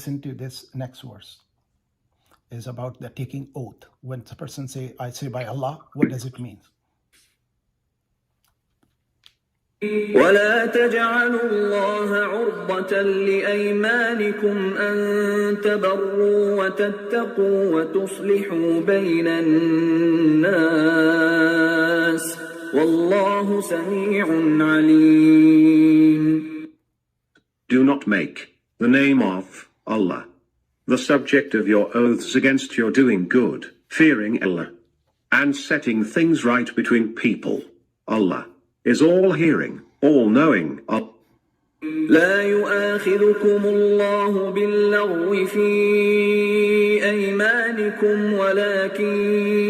listen to this next verse. Is about the taking oath. When the person say, I say by Allah, what does it mean? ولا تجعلوا الله عرضة لأيمانكم أن تبروا وتتقوا وتصلحوا بين الناس والله سميع عليم. Do not make the name of Allah the subject of your oaths against your doing good, fearing Allah, and setting things right between people. Allah is all hearing, all knowing. لا يؤاخذكم الله باللغو في أيمانكم ولكن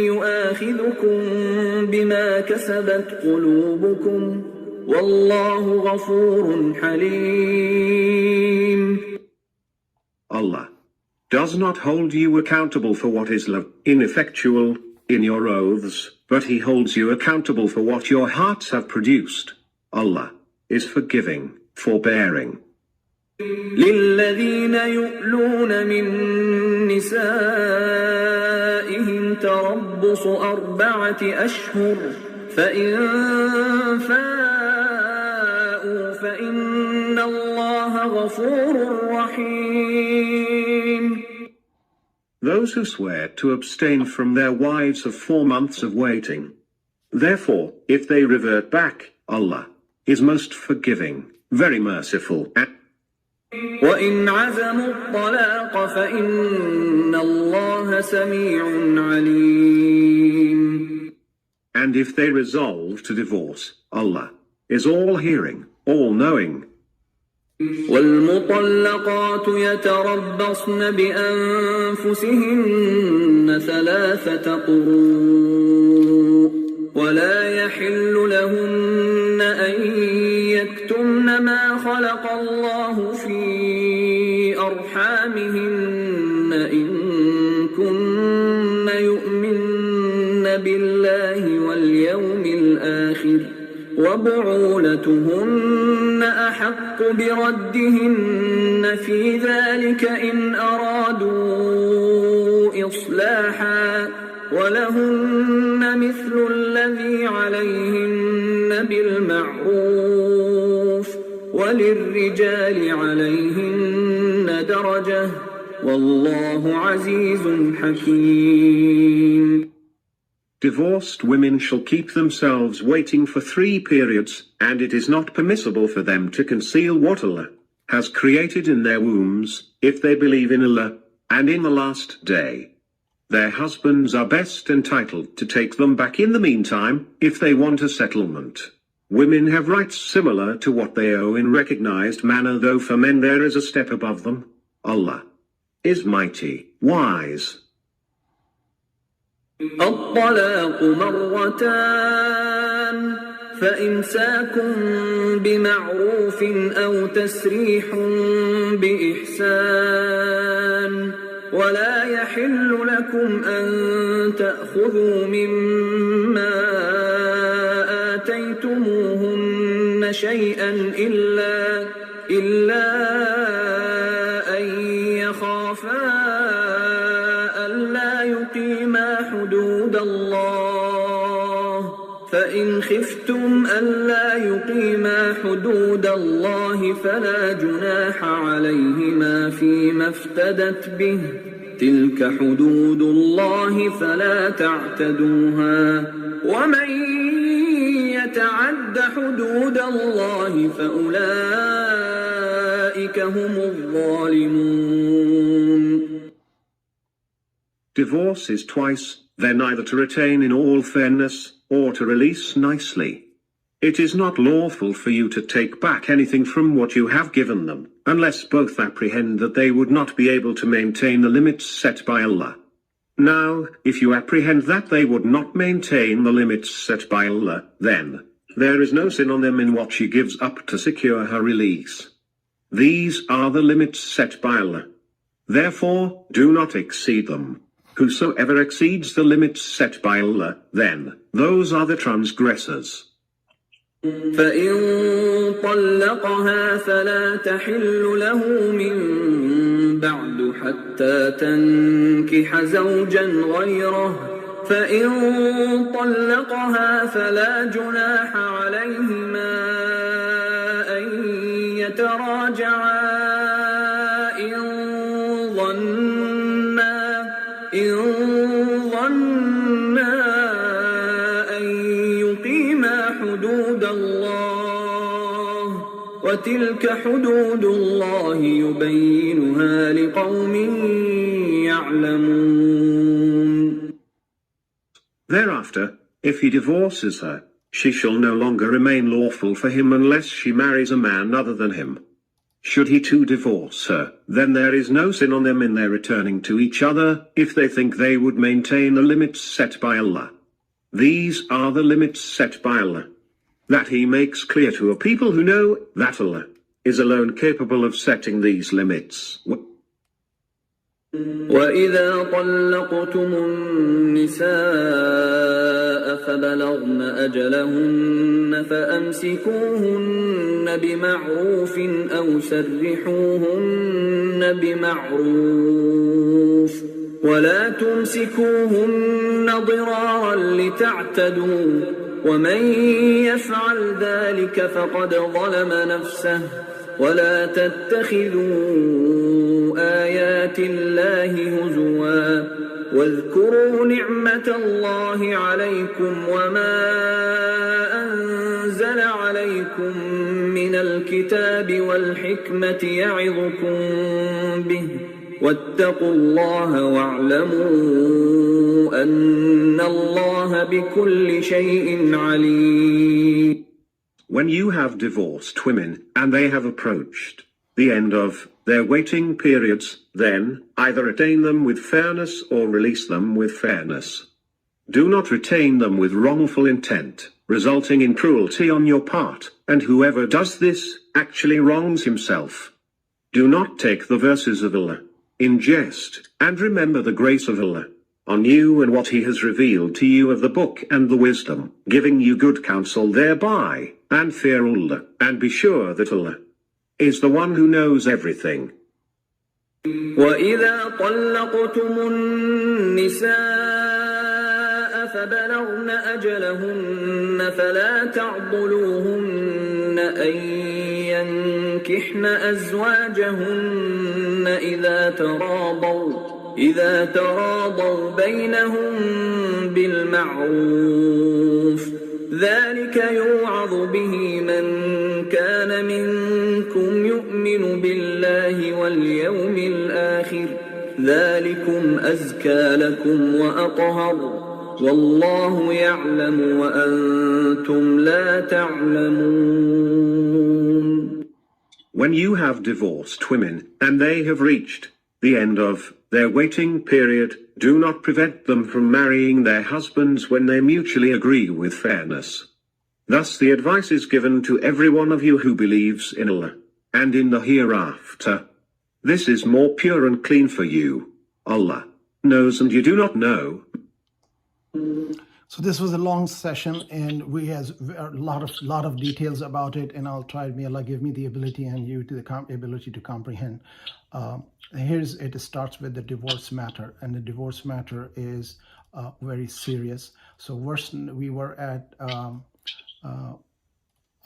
يؤاخذكم بما كسبت قلوبكم والله غفور حليم. Allah does not hold you accountable for what is ineffectual in your oaths, but he holds you accountable for what your hearts have produced. Allah is forgiving, forbearing. للذين يؤلون من نسائهم تربص 4 أشهر فإن فاءوا فإن الله غفور رحيم. Those who swear to abstain from their wives of 4 months of waiting. Therefore, if they revert back, Allah is most forgiving, very merciful. وَإِنْ عَزَمُوا الطَّلَاقَ فَإِنَّ اللَّهَ سَمِيعٌ عَلِيمٌ. And if they resolve to divorce, Allah is all hearing, all knowing. والمطلقات يتربصن بأنفسهن 3 قروء ولا يحل لهن أن يكتمن ما خلق الله في أرحامهن إن كن يؤمن بالله واليوم الآخر وبعولتهن أحق بردهن في ذلك إن أرادوا إصلاحا ولهن مثل الذي عليهن بالمعروف وللرجال عليهن درجة والله عزيز حكيم. Divorced women shall keep themselves waiting for 3 periods, and it is not permissible for them to conceal what Allah has created in their wombs, if they believe in Allah, and in the last day. Their husbands are best entitled to take them back in the meantime, if they want a settlement. Women have rights similar to what they owe in recognized manner, though for men there is a step above them. Allah is mighty, wise. الطلاق مرتان فإمساك بمعروف أو تسريح بإحسان ولا يحل لكم أن تأخذوا مما آتيتموهن شيئا إلا أن يخافا ألا يقيما حدود الله فإن خفتم ألا يقيما حدود الله فلا جناح عليهما فيما افتدت به تلك حدود الله فلا تعتدوها ومن يتعد حدود الله فأولئك هم الظالمون. Divorce is twice, then either to retain in all fairness, or to release nicely. It is not lawful for you to take back anything from what you have given them, unless both apprehend that they would not be able to maintain the limits set by Allah. Now, if you apprehend that they would not maintain the limits set by Allah, then there is no sin on them in what she gives up to secure her release. These are the limits set by Allah. Therefore, do not exceed them. Whosoever exceeds the limits set by Allah, then those are the transgressors. فإن طلقها فلا تحل له من بعد حتى تنكح زوجا غيره فإن طلقها فلا جناح عليهما أن يتراجعا إن ظنا أن يقيما حدود الله وتلك حدود الله يبينها لقوم يعلمون. Thereafter, if he divorces her, she shall no longer remain lawful for him unless she marries a man other than him. Should he too divorce her, then there is no sin on them in their returning to each other, if they think they would maintain the limits set by Allah. These are the limits set by Allah, that He makes clear to a people who know that Allah is alone capable of setting these limits. وَإِذَا طَلَّقْتُمُ النِّسَاءَ فَبَلَغْنَ أَجَلَهُنَّ فَأَمْسِكُوهُنَّ بِمَعْرُوفٍ أَوْ سَرِّحُوهُنَّ بِمَعْرُوفٍ وَلَا تُمْسِكُوهُنَّ ضِرَارًا لِتَعْتَدُوا وَمَنْ يَفْعَلْ ذَلِكَ فَقَدْ ظَلَمَ نَفْسَهُ ولا تتخذوا آيات الله هزوا واذكروا نعمة الله عليكم وما أنزل عليكم من الكتاب والحكمة يعظكم به واتقوا الله واعلموا أن الله بكل شيء عليم. When you have divorced women, and they have approached the end of their waiting periods, then either retain them with fairness or release them with fairness. Do not retain them with wrongful intent, resulting in cruelty on your part, and whoever does this actually wrongs himself. Do not take the verses of Allah in jest, and remember the grace of Allah on you and what He has revealed to you of the book and the wisdom, giving you good counsel thereby, and fear Allah, and be sure that Allah is the one who knows everything. وَإِذَا طَلَّقْتُمُ النِّسَاءَ فَبَلَغْنَ أَجَلَهُنَّ فَلَا تَعْضُلُوهُنَّ أَن يَنكِحْنَ أَزْوَاجَهُنَّ إذا تراضوا بينهم بالمعروف ذلك يوعظ به من كان منكم يؤمن بالله واليوم الآخر ذلكم أزكى لكم وأطهر والله يعلم وأنتم لا تعلمون. When you have divorced women, and they have reached the end of their waiting period, do not prevent them from marrying their husbands when they mutually agree with fairness. Thus the advice is given to every one of you who believes in Allah, and in the hereafter. This is more pure and clean for you. Allah knows and you do not know. So this was a long session, and we has a lot of details about it, and I'll try. May Allah give me the ability and you to the ability to comprehend. It starts with the divorce matter, and the divorce matter is very serious. So verse we were at,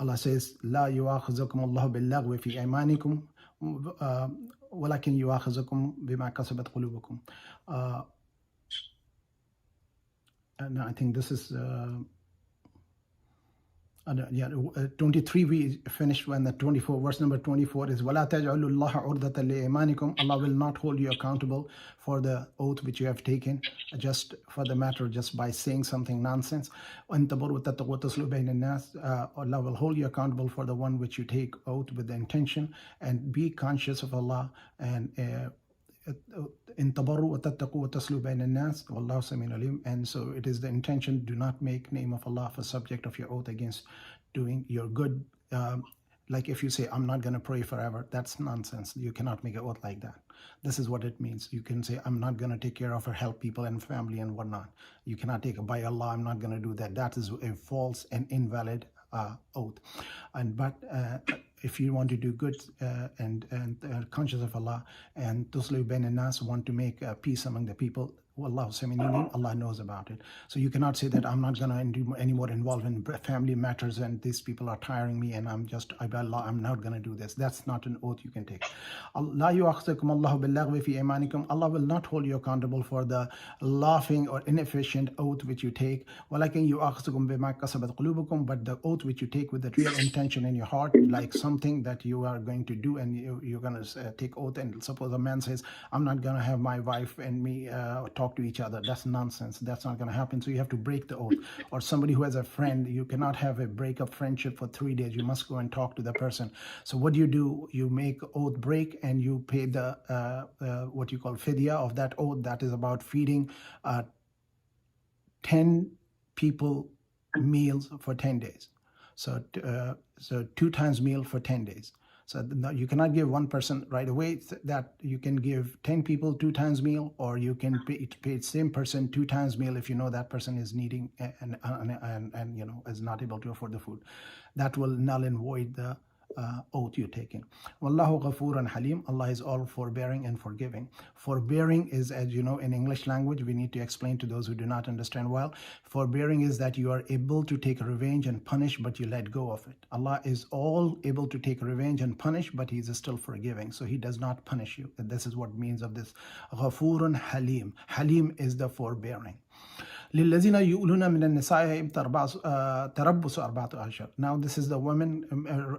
Allah says, "La yu'akhidhukum Allahu bil-laghwi fi aymanikum, walakin yu'akhidhukum bima kasabat qulubukum." And I think this is 23 we finished when the 24 verse number 24 is وَلَا تَجْعَلُوا اللَّهَ عُرْضَةً لِأَيْمَانِكُمْ. Allah will not hold you accountable for the oath which you have taken just for the matter, just by saying something nonsense. Allah will hold you accountable for the one which you take oath with the intention, and be conscious of Allah, and and so it is the intention. Do not make name of Allah for subject of your oath against doing your good. Like if you say, I'm not going to pray forever, that's nonsense. You cannot make an oath like that. This is what it means. You can say, I'm not going to take care of or help people and family and whatnot. You cannot take by Allah, I'm not going to do that. That is a false and invalid oath. But if you want to do good and conscious of Allah, and tuslihu bain an-nas, want to make peace among the people, Wallahu Sami'un Alim, Allah knows about it. So you cannot say that I'm not going to do any more involved in family matters and these people are tiring me and I'm not going to do this. That's not an oath you can take. Allah will not hold you accountable for the laughing or inefficient oath which you take. But the oath which you take with the real intention in your heart, like something that you are going to do, and you're going to take oath, and suppose a man says, I'm not going to have my wife and me talk to each other. That's nonsense. That's not going to happen. So you have to break the oath. Or somebody who has a friend, you cannot have a breakup friendship for 3 days. You must go and talk to the person. So what do? You make oath break and you pay the what you call fidya of that oath. That is about feeding 10 people meals for 10 days. So 2 times meal for 10 days. So you cannot give one person right away. That you can give 10 people 2 times meal, or you can pay the same person 2 times meal if you know that person is needing and is not able to afford the food. That will null and void the oath you're taking. Wallahu Ghafurun Halim. Allah is all forbearing and forgiving. Forbearing is, as you know, in English language, we need to explain to those who do not understand well. Forbearing is that you are able to take revenge and punish, but you let go of it. Allah is all able to take revenge and punish, but He is still forgiving. So He does not punish you. This is what means of this. Ghafurun Halim. Halim is the forbearing. للذين يؤلون من النساء تربص 4 أشهر. Now this is the woman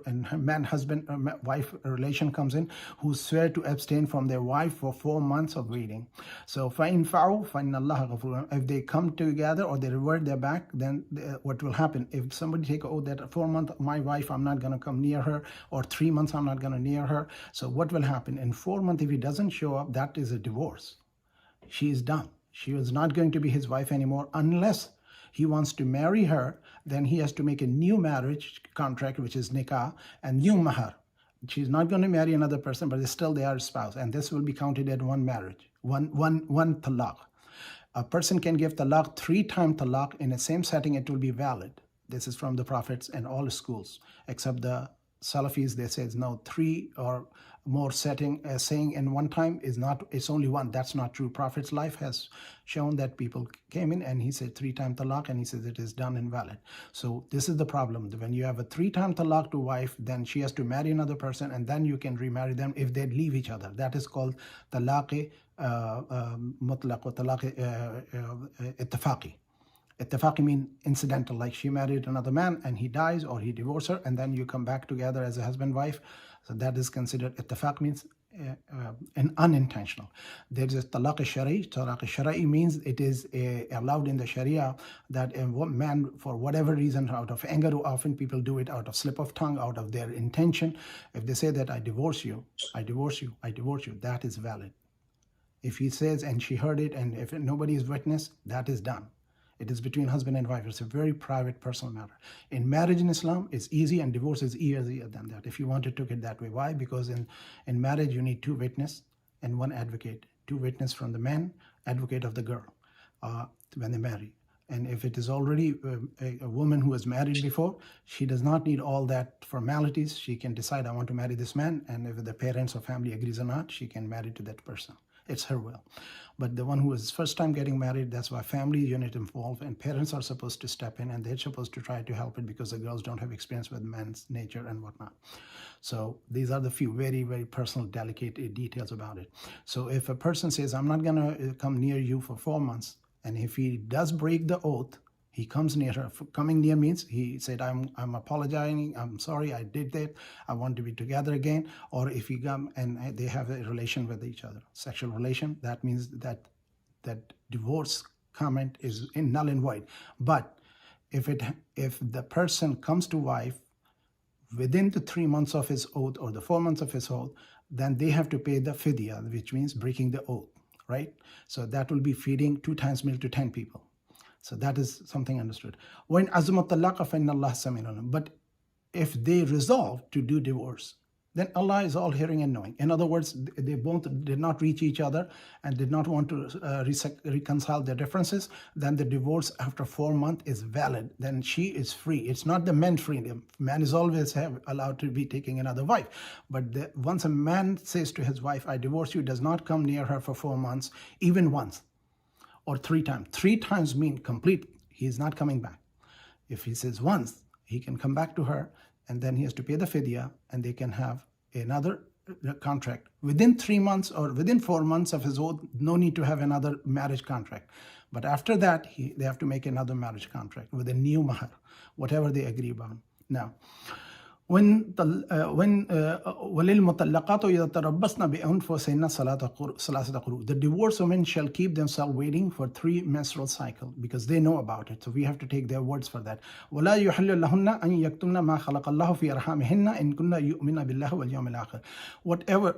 and man husband wife relation comes in, who swear to abstain from their wife for 4 months of waiting. So فإن فعوا فإن الله غفور. If they come together or they revert their back, then what will happen? If somebody take an oath that 4 months my wife, I'm not going to come near her, or 3 months I'm not going to near her. So what will happen? In 4 months, if he doesn't show up, that is a divorce. She is done. She is not going to be his wife anymore unless he wants to marry her. Then he has to make a new marriage contract, which is nikah, and new mahar. She's not going to marry another person, but still they are a spouse, and this will be counted as one marriage, one talaq. A person can give talaq 3 times talaq in the same setting; it will be valid. This is from the prophets and all schools, except the Salafis. They say no, 3 or more saying in one time is not, it's only one. That's not true. Prophet's life has shown that people came in and he said 3 times talaq, and he says it is done invalid. So this is the problem. When you have a 3 times talaq to wife, then she has to marry another person, and then you can remarry them if they leave each other. That is called talaq mutlaq or talaq ittifaqi. Ittifaqi means incidental, like she married another man and he dies or he divorced her, and then you come back together as a husband-wife. So that is considered ittifaq, means an unintentional. There is a talaq shari. Talaq shari means it is allowed in the Sharia that a man, for whatever reason, out of anger, often people do it out of slip of tongue, out of their intention. If they say that I divorce you, I divorce you, I divorce you, that is valid. If he says and she heard it, and if nobody is witness, that is done. It is between husband and wife. It's a very private, personal matter. In marriage in Islam, it's easy, and divorce is easier than that, if you want to take it that way. Why? Because in marriage, you need 2 witnesses and 1 advocate. 2 witnesses from the man, advocate of the girl, when they marry. And if it is already a woman who was married before, she does not need all that formalities. She can decide, I want to marry this man, and if the parents or family agrees or not, she can marry to that person. It's her will. But the one who is first time getting married, that's why family unit involved, and parents are supposed to step in, and they're supposed to try to help it, because the girls don't have experience with man's nature and whatnot. So these are the few very, very personal, delicate details about it. So if a person says, I'm not going to come near you for 4 months, and if he does break the oath, he comes near her. Coming near means he said, I'm apologizing, I'm sorry, I did that, I want to be together again. Or if he come and they have a relation with each other, sexual relation, that means that divorce comment is in null and void. But if the person comes to wife within the 3 months of his oath or the 4 months of his oath, then they have to pay the fidya, which means breaking the oath, right? So that will be feeding 2 times meal to 10 people. So that is something understood. But if they resolve to do divorce, then Allah is all hearing and knowing. In other words, they both did not reach each other and did not want to reconcile their differences, then the divorce after 4 months is valid. Then she is free. It's not the man free. The man is always allowed to be taking another wife. But once a man says to his wife, I divorce you, does not come near her for 4 months, even once or 3 times. 3 times mean complete. He is not coming back. If he says once, he can come back to her, and then he has to pay the fidya, and they can have another contract within 3 months or within 4 months of his oath. No need to have another marriage contract. But after that, they have to make another marriage contract with a new mahar, whatever they agree upon. Now, when وَلِلْمُطَلَّقَاتُ يَتَرَبَّصْنَ بِأَنفُسِهِنَّ ثَلَاثَةَ قُرُوءٍ. The divorced women shall keep themselves waiting for 3 menstrual cycles, because they know about it. So we have to take their words for that. وَلَا يُحِلُّ لَهُنَّ أَن يَكْتُمْنَ مَا خَلَقَ اللَّهُ فِي أَرْحَامِهِنَّ إِن كُنَّ يُؤْمِنَ بِاللَّهِ وَالْيَوْمِ الْآخِرِ. Whatever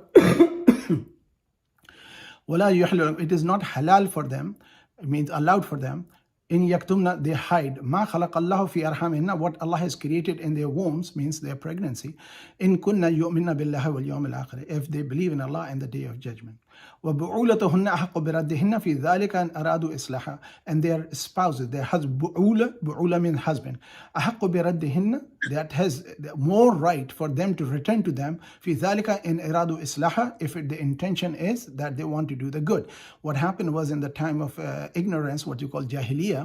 وَلَا يُحِلُّ, it is not halal for them, it means allowed for them. In yaktumna, they hide. Ma khalaqallahu fi arhamihinna, what Allah has created in their wombs, means their pregnancy. In kunna yu'minna billahi wal yawmil akhir, if they believe in Allah and the day of judgment. وَبُعُولَتُهُنَّ أَحَقُّ بِرَدِّهِنَّ فِي ذَلِكَ أَنْ أَرَادُوا إِصْلَاحًا. And their spouses, their husband, bu'ula means husband. أَحَقُّ بِرَدِّهِنَّ, that has more right for them to return to them. فِي ذَلِكَ إِنْ أَرَادُوا إِصْلَاحًا, if the intention is that they want to do the good. What happened was, in the time of ignorance, what you call jahiliyyah,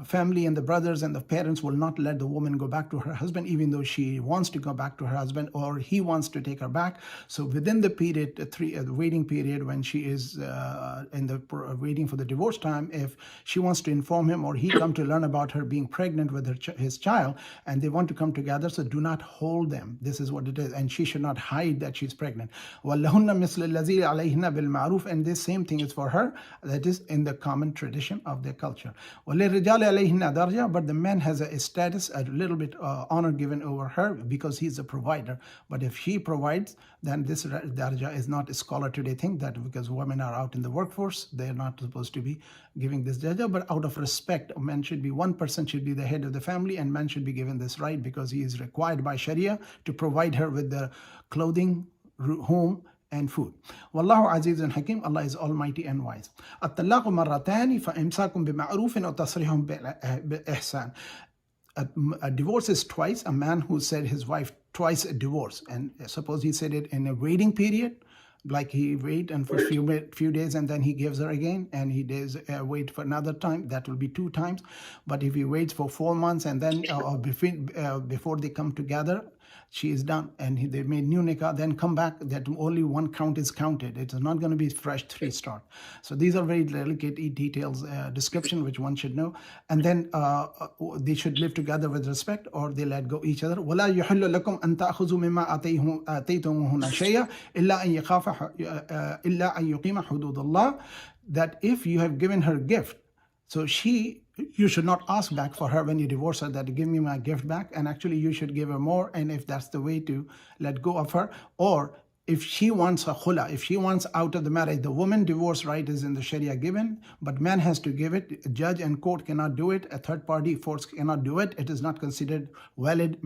family and the brothers and the parents will not let the woman go back to her husband, even though she wants to go back to her husband or he wants to take her back. So within the period, the waiting period, when she is waiting for the divorce time, if she wants to inform him or he come to learn about her being pregnant with his child, and they want to come together, so do not hold them. This is what it is, and she should not hide that she's pregnant. وَلَهُنَّ مِثْلَ الَّذِي عَلَيْهِنَّ بِالْمَعْرُوفِ, and this same thing is for her, that is in the common tradition of their culture. وَلِلرِّجَالِ عَلَيْهِنَّ دَرْجَةٌ, but the man has a status, a little bit honor given over her, because he's a provider. But if she provides, then this darja is not a scholar today think that because women are out in the workforce, they are not supposed to be giving this darja. But out of respect, a man should be, one person should be the head of the family, and man should be given this right, because he is required by Sharia to provide her with the clothing, home, and food. Wallahu azizun hakim, Allah is almighty and wise. At-talaqu marratani fa imsakum bima'rufin aw tasrihum bi ihsan. A divorce is twice. A man who said his wife twice a divorce, and suppose he said it in a waiting period, like he wait and for a few days and then he gives her again, and he does wait for another time, that will be 2 times. But if he waits for 4 months and then before they come together, she is done, and they made new nikah, then come back, that only 1 count is counted. It's not going to be fresh 3 start. So these are very delicate details, description which one should know. And then they should live together with respect, or they let go each other. وَلَا يُحِلُّ لَكُمْ أَن تَأْخُذُوا مِمَّا آتَيْتُمُوهُنَّ شَيْئًا إِلَّا أَن يُقِيمَ حُدُودَ اللَّهِ, that if you have given her gift, so you should not ask back for her when you divorce her that give me my gift back, and actually you should give her more, and if that's the way to let go of her. Or if she wants a khula, if she wants out of the marriage, the woman divorce right is in the Sharia given, but man has to give it. A judge and court cannot do it. A third party force cannot do it. It is not considered valid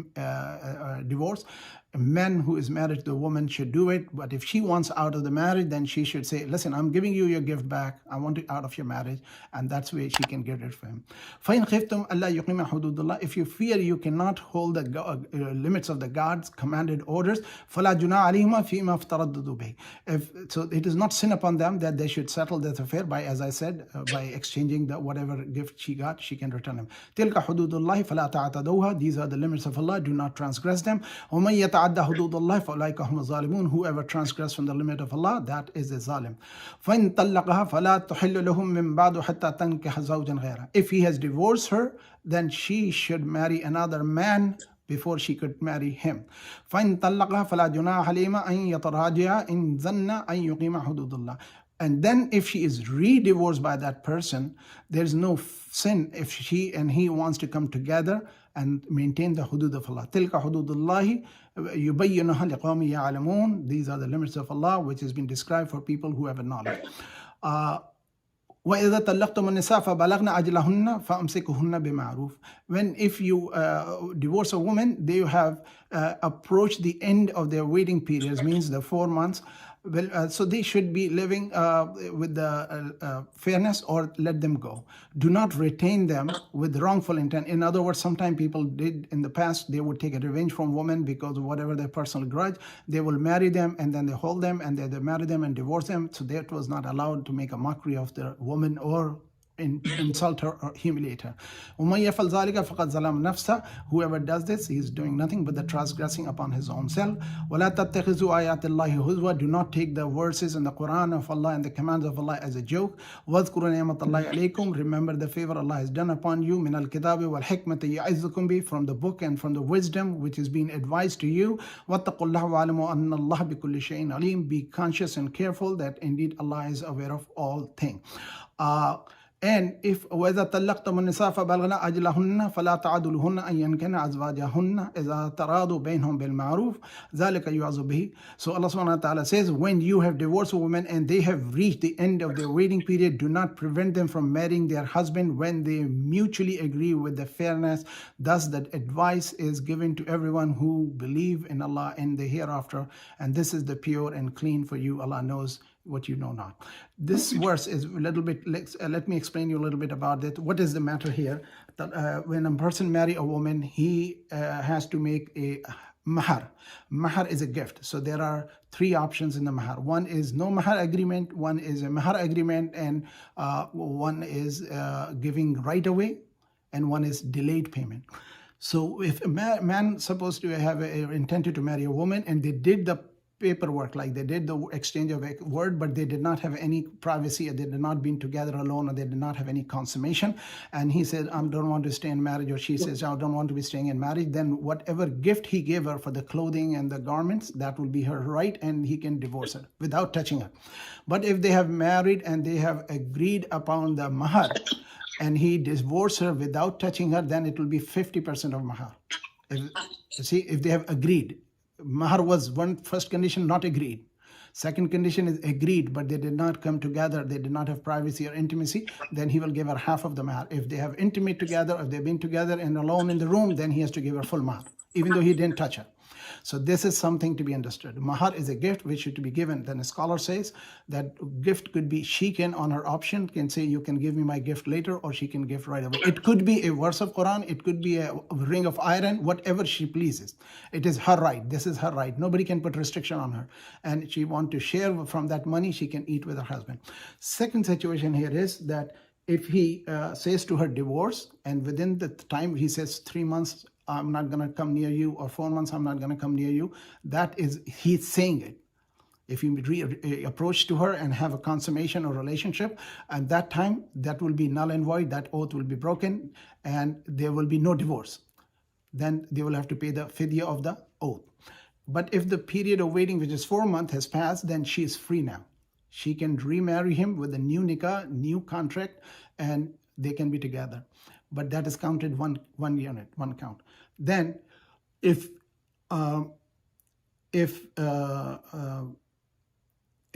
divorce. A man who is married to a woman should do it, but if she wants out of the marriage, then she should say, listen, I'm giving you your gift back, I want it out of your marriage, and that's where she can get it from him. فَإِنْ خِفْتُمْ أَلَّا يُقِيمَ حُدُودَ اللَّهِ, if you fear you cannot hold the limits of the God's commanded orders, فَلَا جُنَاحَ عَلَيْهِمَا فِيمَا افْتَرَدُوا بِهِ, so it is not sin upon them that they should settle this affair by, as I said, by exchanging whatever gift she got, she can return him. تِلْكَ حُدُودُ اللَّهِ فَلَا تَعْتَدُوهَا, these are the limits of Allah, do not transgress them. وَمَن يَتَعَدَّ حُدُودَ اللَّهِ فَأُولَٰئِكَ هُمُ الظَّالِمُونَ, whoever transgress from the limit of Allah, that is a zalim. فَإِن طَلَّقَهَا فَلَا تُحِلُّ لَهُ مِن بَعْدُ حَتَّى تَنكِحَ زَوْجًا غَيْرَهُ, if he has divorced her, then she should marry another man before she could marry him. فَإِن طَلَّقَهَا فَلَا جُنَاحَ عَلَيْهِمَا أَن يَتَرَاجَعَا إِن ظَنَّا أَن يُقِيمَا حُدُودَ اللَّهِ. And then if she is re-divorced by that person, there's no sin if she and he wants to come together and maintain the hudud of Allah. تِلْكَ حُدُودُ اللَّهِ يُبَيِّنُهَا لِقَوْمٍ يَعْلَمُونَ, these are the limits of Allah which has been described for people who have a knowledge. وَإِذَا طَلَّقْتُمُ النِّسَاءَ فَبَلَغْنَ أَجْلَهُنَّ فَأَمْسِكُوهُنَّ بِمَعْرُوفٍ, when if you divorce a woman, they have approach the end of their waiting periods, means the 4 months, well, so they should be living with the fairness, or let them go. Do not retain them with wrongful intent. In other words, sometimes people did in the past, they would take a revenge from women because of whatever their personal grudge. They will marry them and then they hold them and they marry them and divorce them. So that was not allowed to make a mockery of the woman or insult her or humiliate her. Whoever does this, he is doing nothing but the transgressing upon his own self. Do not take the verses in the Quran of Allah and the commands of Allah as a joke. Remember the favor Allah has done upon you, from the book and from the wisdom which is being advised to you. Be conscious and careful that indeed Allah is aware of all things. And if وَإِذَا طَلَّقْتُمُ النِّسَاءَ فَبَلَغْنَ أَجْلَهُنَّ فَلَا تَعْضُلُوهُنَّ أَن يَنكِحْنَ أَزْوَاجَهُنَّ إِذَا تَرَاضُوا بَيْنَهُم بِالْمَعْرُوفِ ذَلِكَ يُوعَظُ بِهِ. So Allah subhanahu wa ta'ala says, when you have divorced a woman and they have reached the end of their waiting period, do not prevent them from marrying their husband when they mutually agree with the fairness. Thus that advice is given to everyone who believe in Allah and the hereafter, and this is the pure and clean for you. Allah knows what you know not. This verse is a little bit, let me explain you a little bit about it. What is the matter here? When a person marry a woman, he has to make a mahar. Mahar is a gift. So there are 3 options in the mahar. One is no mahar agreement, one is a mahar agreement, and one is giving right away, and one is delayed payment. So if a man supposed to have intended to marry a woman and they did the paperwork, like they did the exchange of a word, but they did not have any privacy, or they did not been together alone, or they did not have any consummation, and he said, I don't want to stay in marriage, or she says, I don't want to be staying in marriage, then whatever gift he gave her for the clothing and the garments, that will be her right, and he can divorce her without touching her. But if they have married and they have agreed upon the mahar, and he divorced her without touching her, then it will be 50% of mahar. If they have agreed. Mahar was first condition, not agreed. Second condition is agreed, but they did not come together, they did not have privacy or intimacy, then he will give her half of the mahar. If they have intimate together, or they've been together and alone in the room, then he has to give her full mahar, even though he didn't touch her. So this is something to be understood. Mahar is a gift which is to be given. Then a scholar says that gift could be, she can on her option can say, you can give me my gift later, or she can give right away. It could be a verse of Quran, it could be a ring of iron, whatever she pleases. It is her right. This is her right. Nobody can put restriction on her. And she wants to share from that money, she can eat with her husband. Second situation here is that if he says to her divorce, and within the time he says 3 months, I'm not going to come near you, or 4 months, I'm not going to come near you, that is, he's saying it. If you approach to her and have a consummation or relationship, at that time, that will be null and void, that oath will be broken, and there will be no divorce. Then they will have to pay the fidya of the oath. But if the period of waiting, which is 4 months, has passed, then she is free now. She can remarry him with a new nikah, new contract, and they can be together. But that is counted one unit, one count. Then, if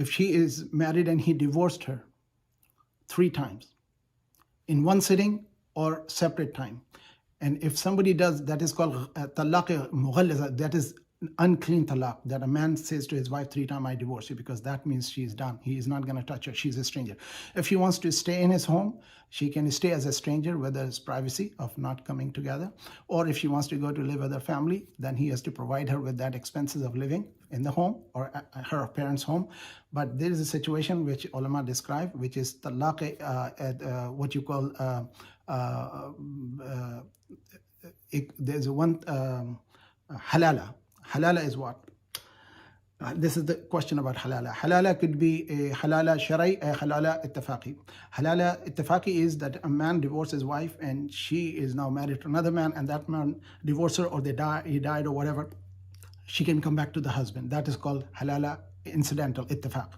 she is married and he divorced her 3 times in one sitting or separate time, and if somebody does, that is called talaq mughallaza, that is unclean talaq, that a man says to his wife 3 times, I divorce you, because that means she is done. He is not going to touch her. She's a stranger. If she wants to stay in his home, she can stay as a stranger, where there is privacy of not coming together. Or if she wants to go to live with her family, then he has to provide her with that expenses of living in the home or her parents' home. But there is a situation which ulama describe, which is talaq, what you call, there's one halala. Halala is what? This is the question about halala. Halala could be a halala shari, a halala ittifaqi. Halala ittifaqi is that a man divorces his wife and she is now married to another man, and that man divorced her, or he died or whatever. She can come back to the husband. That is called halala incidental ittifaq.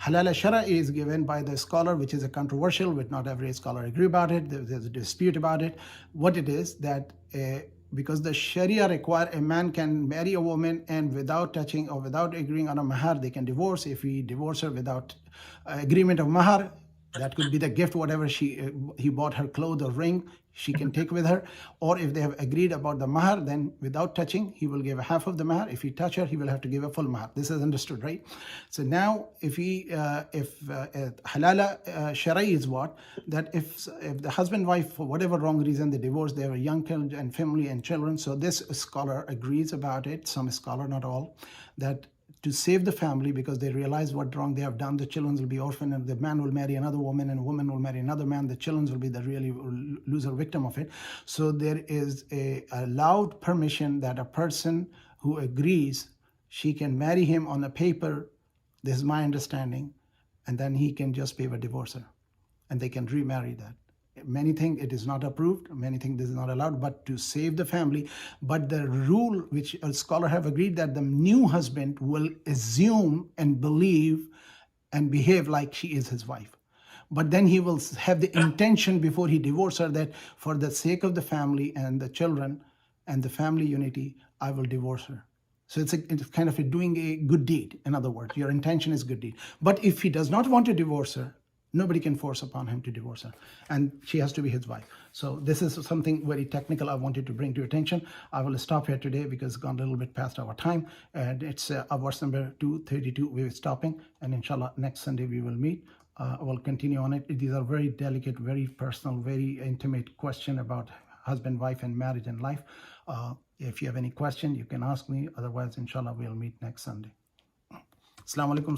Halala shara is given by the scholar, which is a controversial, which not every scholar agree about it. There's a dispute about it. What it is that because the Sharia require a man can marry a woman and without touching or without agreeing on a mahar, they can divorce. If he divorce her without agreement of mahar, that could be the gift, whatever he bought her clothes or ring, she can take with her, or if they have agreed about the mahar, then without touching, he will give half of the mahar. If he touch her, he will have to give a full mahar. This is understood, right? So now, if halala shari is what, that if the husband wife for whatever wrong reason they divorce, they have a young child and family and children. So this scholar agrees about it. Some scholar, not all, that to save the family, because they realize what wrong they have done, the children will be orphaned, and the man will marry another woman, and a woman will marry another man. The children will be the really loser victim of it. So there is a allowed permission that a person who agrees, she can marry him on a paper. This is my understanding, and then he can just pay a divorcer, and they can remarry that. Many things it is not approved, many things this is not allowed, but to save the family. But the rule which a scholar have agreed, that the new husband will assume and believe and behave like she is his wife. But then he will have the intention before he divorces her that for the sake of the family and the children and the family unity, I will divorce her. So it's kind of doing a good deed. In other words, your intention is good deed. But if he does not want to divorce her, nobody can force upon him to divorce her, and she has to be his wife. So this is something very technical I wanted to bring to your attention. I will stop here today because it's gone a little bit past our time, and it's verse number 232. We're stopping, and inshallah next Sunday we will meet. We'll continue on it. These are very delicate, very personal, very intimate question about husband, wife, and marriage and life. If you have any question, you can ask me. Otherwise, inshallah, we'll meet next Sunday. Assalamu alaikum.